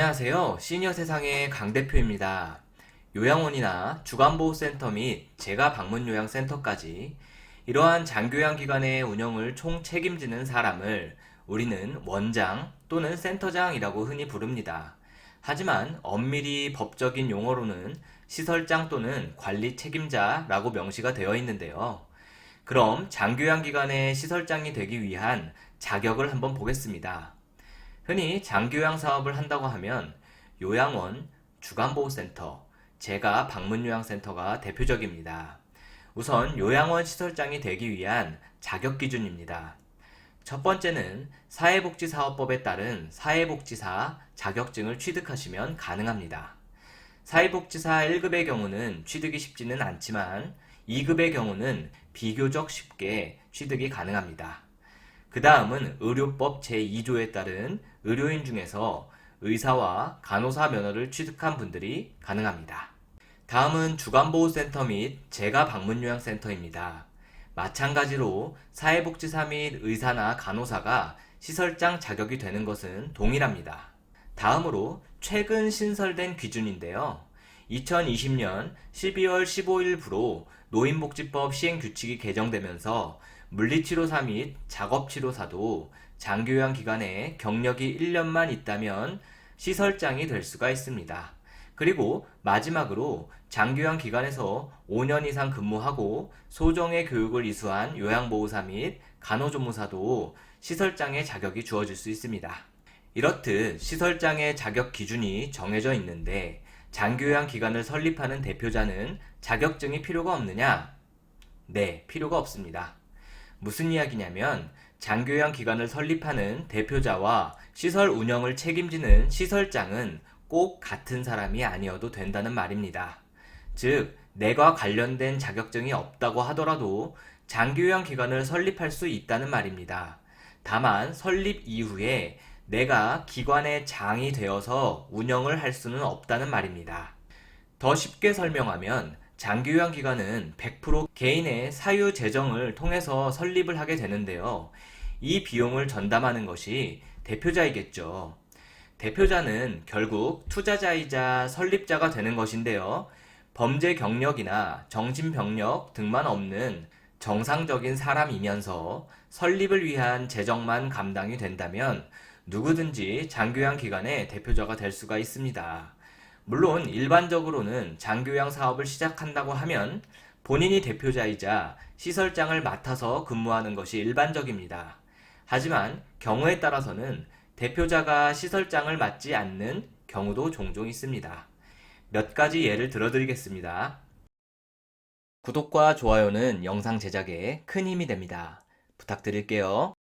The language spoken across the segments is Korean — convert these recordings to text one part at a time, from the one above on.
안녕하세요. 시니어 세상의 강 대표입니다. 요양원이나 주간보호센터 및 재가 방문요양센터까지 이러한 장교양기관의 운영을 총 책임지는 사람을 우리는 원장 또는 센터장이라고 흔히 부릅니다. 하지만 엄밀히 법적인 용어로는 시설장 또는 관리 책임자라고 명시가 되어 있는데요. 그럼 장교양기관의 시설장이 되기 위한 자격을 한번 보겠습니다. 흔히 장교양 사업을 한다고 하면 요양원, 주간보호센터, 재가 방문요양센터가 대표적입니다. 우선 요양원 시설장이 되기 위한 자격 기준입니다. 첫 번째는 사회복지사업법에 따른 사회복지사 자격증을 취득하시면 가능합니다. 사회복지사 1급의 경우는 취득이 쉽지는 않지만 2급의 경우는 비교적 쉽게 취득이 가능합니다. 그 다음은 의료법 제2조에 따른 의료인 중에서 의사와 간호사 면허를 취득한 분들이 가능합니다. 다음은 주간보호센터 및 재가 방문요양센터입니다. 마찬가지로 사회복지사 및 의사나 간호사가 시설장 자격이 되는 것은 동일합니다. 다음으로 최근 신설된 기준인데요. 2020년 12월 15일부로 노인복지법 시행규칙이 개정되면서 물리치료사 및 작업치료사도 장교양 기관에 경력이 1년만 있다면 시설장이 될 수가 있습니다. 그리고 마지막으로 장교양 기관에서 5년 이상 근무하고 소정의 교육을 이수한 요양보호사 및 간호조무사도 시설장의 자격이 주어질 수 있습니다. 이렇듯 시설장의 자격 기준이 정해져 있는데 장교양 기관을 설립하는 대표자는 자격증이 필요가 없느냐? 네, 필요가 없습니다. 무슨 이야기냐면 장교양 기관을 설립하는 대표자와 시설 운영을 책임지는 시설장은 꼭 같은 사람이 아니어도 된다는 말입니다. 즉, 내가 관련된 자격증이 없다고 하더라도 장교양 기관을 설립할 수 있다는 말입니다. 다만 설립 이후에 내가 기관의 장이 되어서 운영을 할 수는 없다는 말입니다. 더 쉽게 설명하면 장교양 기관은 100% 개인의 사유 재정을 통해서 설립을 하게 되는데요. 이 비용을 전담하는 것이 대표자이겠죠. 대표자는 결국 투자자이자 설립자가 되는 것인데요. 범죄 경력이나 정신병력 등만 없는 정상적인 사람이면서 설립을 위한 재정만 감당이 된다면 누구든지 장교양 기관의 대표자가 될 수가 있습니다. 물론 일반적으로는 장교양 사업을 시작한다고 하면 본인이 대표자이자 시설장을 맡아서 근무하는 것이 일반적입니다. 하지만 경우에 따라서는 대표자가 시설장을 맡지 않는 경우도 종종 있습니다. 몇 가지 예를 들어드리겠습니다. 구독과 좋아요는 영상 제작에 큰 힘이 됩니다. 부탁드릴게요.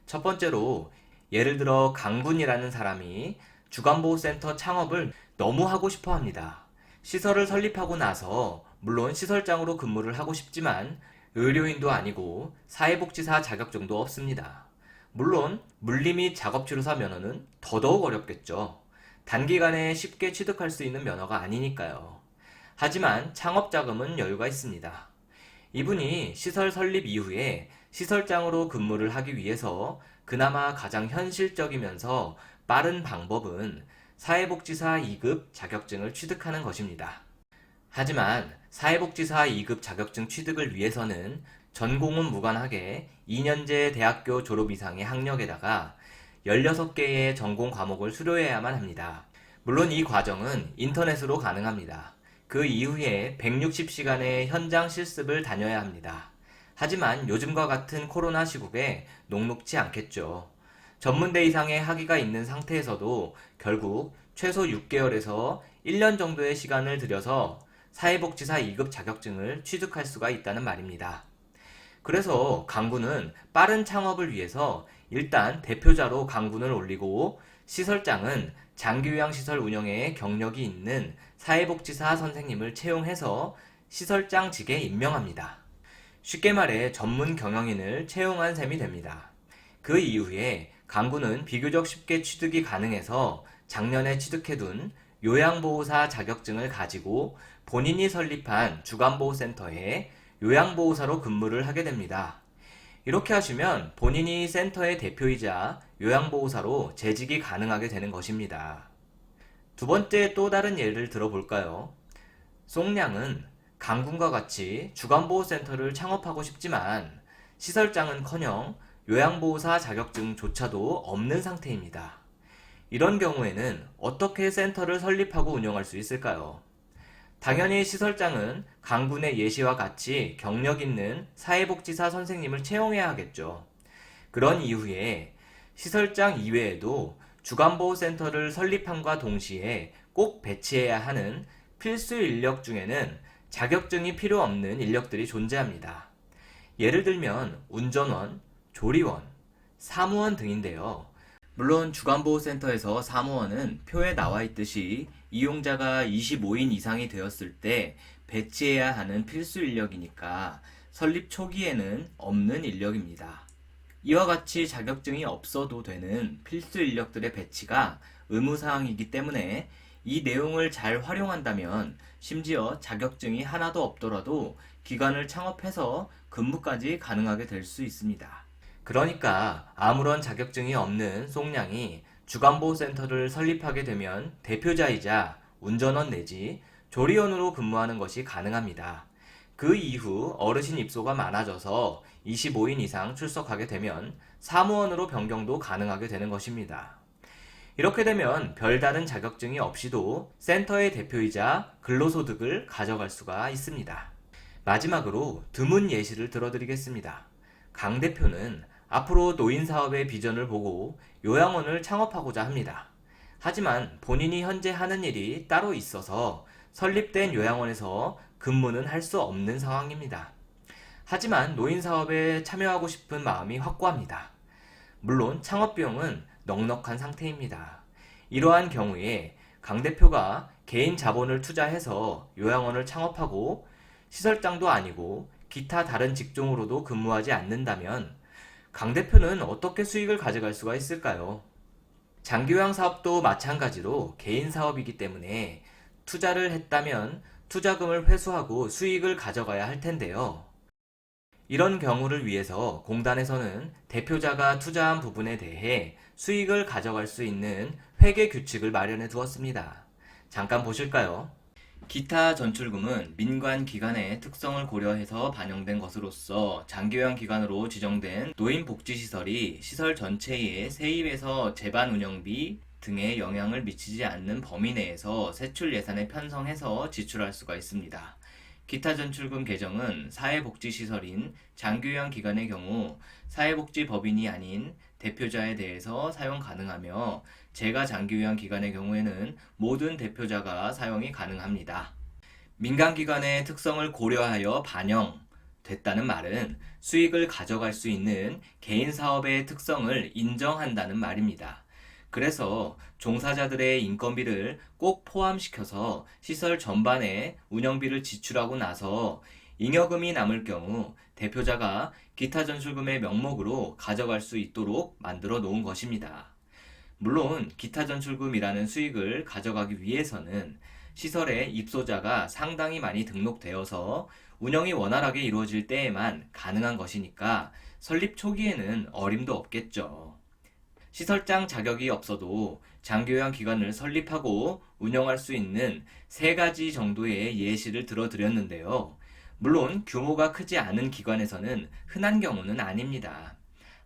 첫 번째로 예를 들어 강군이라는 사람이 주간보호센터 창업을 너무 하고 싶어 합니다. 시설을 설립하고 나서 물론 시설장으로 근무를 하고 싶지만 의료인도 아니고 사회복지사 자격증도 없습니다. 물론 물리 및 작업치료사 면허는 더더욱 어렵겠죠. 단기간에 쉽게 취득할 수 있는 면허가 아니니까요. 하지만 창업자금은 여유가 있습니다. 이분이 시설 설립 이후에 시설장으로 근무를 하기 위해서 그나마 가장 현실적이면서 빠른 방법은 사회복지사 2급 자격증을 취득하는 것입니다. 하지만 사회복지사 2급 자격증 취득을 위해서는 전공은 무관하게 2년제 대학교 졸업 이상의 학력에다가 16개의 전공 과목을 수료해야만 합니다. 물론 이 과정은 인터넷으로 가능합니다. 그 이후에 160시간의 현장 실습을 다녀야 합니다. 하지만 요즘과 같은 코로나 시국에 녹록지 않겠죠. 전문대 이상의 학위가 있는 상태에서도 결국 최소 6개월에서 1년 정도의 시간을 들여서 사회복지사 2급 자격증을 취득할 수가 있다는 말입니다. 그래서 강군은 빠른 창업을 위해서 일단 대표자로 강군을 올리고 시설장은 장기요양시설 운영에 경력이 있는 사회복지사 선생님을 채용해서 시설장직에 임명합니다. 쉽게 말해 전문 경영인을 채용한 셈이 됩니다. 그 이후에 강군은 비교적 쉽게 취득이 가능해서 작년에 취득해둔 요양보호사 자격증을 가지고 본인이 설립한 주간보호센터에 요양보호사로 근무를 하게 됩니다. 이렇게 하시면 본인이 센터의 대표이자 요양보호사로 재직이 가능하게 되는 것입니다. 두 번째 또 다른 예를 들어볼까요? 송량은 강군과 같이 주간보호센터를 창업하고 싶지만 시설장은커녕 요양보호사 자격증조차도 없는 상태입니다. 이런 경우에는 어떻게 센터를 설립하고 운영할 수 있을까요? 당연히 시설장은 강군의 예시와 같이 경력 있는 사회복지사 선생님을 채용해야 하겠죠. 그런 이후에 시설장 이외에도 주간보호센터를 설립함과 동시에 꼭 배치해야 하는 필수 인력 중에는 자격증이 필요 없는 인력들이 존재합니다. 예를 들면 운전원, 조리원, 사무원 등인데요. 물론 주간보호센터에서 사무원은 표에 나와 있듯이 이용자가 25인 이상이 되었을 때 배치해야 하는 필수 인력이니까 설립 초기에는 없는 인력입니다. 이와 같이 자격증이 없어도 되는 필수 인력들의 배치가 의무사항이기 때문에 이 내용을 잘 활용한다면 심지어 자격증이 하나도 없더라도 기관을 창업해서 근무까지 가능하게 될 수 있습니다. 그러니까 아무런 자격증이 없는 송량이 주간보호센터를 설립하게 되면 대표자이자 운전원 내지 조리원으로 근무하는 것이 가능합니다. 그 이후 어르신 입소가 많아져서 25인 이상 출석하게 되면 사무원으로 변경도 가능하게 되는 것입니다. 이렇게 되면 별다른 자격증이 없이도 센터의 대표이자 근로소득을 가져갈 수가 있습니다. 마지막으로 드문 예시를 들어드리겠습니다. 강 대표는 앞으로 노인사업의 비전을 보고 요양원을 창업하고자 합니다. 하지만 본인이 현재 하는 일이 따로 있어서 설립된 요양원에서 근무는 할 수 없는 상황입니다. 하지만 노인사업에 참여하고 싶은 마음이 확고합니다. 물론 창업비용은 넉넉한 상태입니다. 이러한 경우에 강 대표가 개인 자본을 투자해서 요양원을 창업하고 시설장도 아니고 기타 다른 직종으로도 근무하지 않는다면 강 대표는 어떻게 수익을 가져갈 수가 있을까요? 장기요양 사업도 마찬가지로 개인 사업이기 때문에 투자를 했다면 투자금을 회수하고 수익을 가져가야 할 텐데요. 이런 경우를 위해서 공단에서는 대표자가 투자한 부분에 대해 수익을 가져갈 수 있는 회계 규칙을 마련해 두었습니다. 잠깐 보실까요? 기타 전출금은 민관 기관의 특성을 고려해서 반영된 것으로서 장기요양 기관으로 지정된 노인복지시설이 시설 전체에 세입에서 재반 운영비 등에 영향을 미치지 않는 범위 내에서 세출 예산에 편성해서 지출할 수가 있습니다. 기타 전출금 계정은 사회복지시설인 장기요양 기관의 경우 사회복지법인이 아닌 대표자에 대해서 사용 가능하며 재가 장기요양 기관의 경우에는 모든 대표자가 사용이 가능합니다. 민간기관의 특성을 고려하여 반영됐다는 말은 수익을 가져갈 수 있는 개인사업의 특성을 인정한다는 말입니다. 그래서 종사자들의 인건비를 꼭 포함시켜서 시설 전반에 운영비를 지출하고 나서 잉여금이 남을 경우 대표자가 기타 전출금의 명목으로 가져갈 수 있도록 만들어 놓은 것입니다. 물론 기타 전출금이라는 수익을 가져가기 위해서는 시설에 입소자가 상당히 많이 등록되어서 운영이 원활하게 이루어질 때에만 가능한 것이니까 설립 초기에는 어림도 없겠죠. 시설장 자격이 없어도 장기요양 기관을 설립하고 운영할 수 있는 3가지 정도의 예시를 들어드렸는데요. 물론 규모가 크지 않은 기관에서는 흔한 경우는 아닙니다.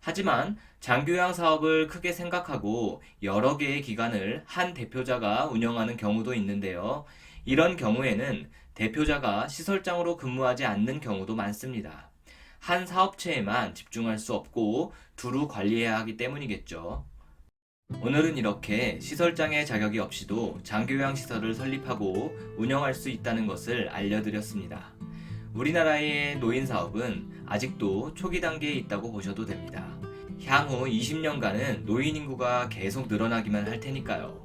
하지만 장기요양 사업을 크게 생각하고 여러 개의 기관을 한 대표자가 운영하는 경우도 있는데요. 이런 경우에는 대표자가 시설장으로 근무하지 않는 경우도 많습니다. 한 사업체에만 집중할 수 없고 두루 관리해야 하기 때문이겠죠. 오늘은 이렇게 시설장의 자격이 없이도 장기요양 시설을 설립하고 운영할 수 있다는 것을 알려드렸습니다. 우리나라의 노인 사업은 아직도 초기 단계에 있다고 보셔도 됩니다. 향후 20년간은 노인 인구가 계속 늘어나기만 할 테니까요.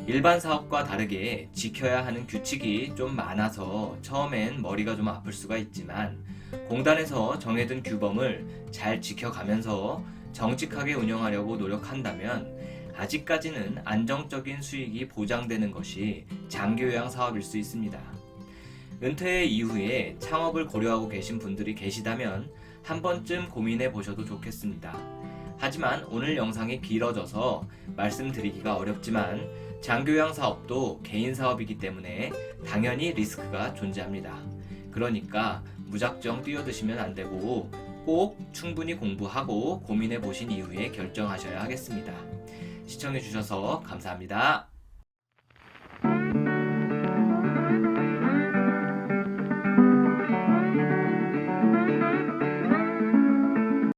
일반 사업과 다르게 지켜야 하는 규칙이 좀 많아서 처음엔 머리가 좀 아플 수가 있지만 공단에서 정해둔 규범을 잘 지켜가면서 정직하게 운영하려고 노력한다면 아직까지는 안정적인 수익이 보장되는 것이 장기요양 사업일 수 있습니다. 은퇴 이후에 창업을 고려하고 계신 분들이 계시다면 한 번쯤 고민해 보셔도 좋겠습니다. 하지만 오늘 영상이 길어져서 말씀드리기가 어렵지만 장교양 사업도 개인 사업이기 때문에 당연히 리스크가 존재합니다. 그러니까 무작정 뛰어드시면 안 되고 꼭 충분히 공부하고 고민해 보신 이후에 결정하셔야 하겠습니다. 시청해 주셔서 감사합니다.